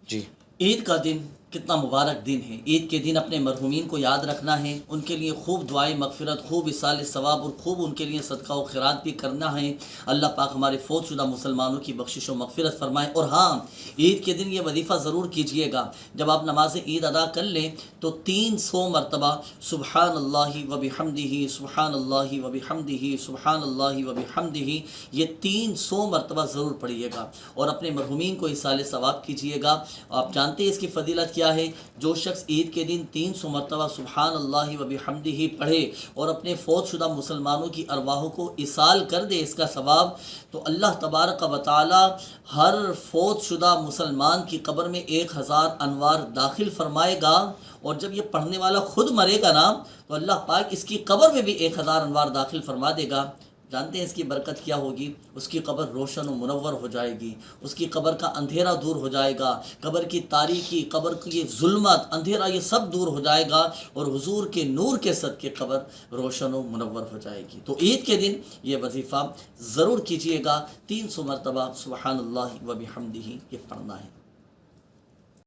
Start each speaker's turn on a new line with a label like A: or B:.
A: جی
B: عید کا دن کتنا مبارک دن ہے۔ عید کے دن اپنے مرحومین کو یاد رکھنا ہے، ان کے لیے خوب دعائیں مغفرت، خوب اصال ثواب اور خوب ان کے لیے صدقہ و خیرات بھی کرنا ہے۔ اللہ پاک ہمارے فوت شدہ مسلمانوں کی بخشش و مغفرت فرمائے۔ اور ہاں، عید کے دن یہ وظیفہ ضرور کیجئے گا، جب آپ نماز عید ادا کر لیں تو 300 مرتبہ سبحان اللہ و بحمدہ، سبحان اللہ و بحمدہ، سبحان اللہ و بحمدہ، یہ 300 مرتبہ ضرور پڑھیے گا اور اپنے مرحومین کو اصال ثواب کیجیے گا۔ آپ جانتے ہیں اس کی فضیلت کیا ہے؟ جو شخص عید کے دن 300 مرتبہ سبحان اللہ و بحمدہ پڑھے اور اپنے فوت شدہ مسلمانوں کی ارواحوں کو اصال کر دے اس کا ثواب، تو اللہ تبارک و تعالی ہر فوت شدہ مسلمان کی قبر میں 1000 انوار داخل فرمائے گا، اور جب یہ پڑھنے والا خود مرے گا نا تو اللہ پاک اس کی قبر میں بھی 1000 انوار داخل فرما دے گا۔ جانتے ہیں اس کی برکت کیا ہوگی؟ اس کی قبر روشن و منور ہو جائے گی، اس کی قبر کا اندھیرا دور ہو جائے گا، قبر کی تاریکی، قبر کی ظلمت، اندھیرا، یہ سب دور ہو جائے گا، اور حضور کے نور کے صدقے قبر روشن و منور ہو جائے گی۔ تو عید کے دن یہ وظیفہ ضرور کیجیے گا، 300 مرتبہ سبحان اللہ و بحمدہ یہ پڑھنا ہے۔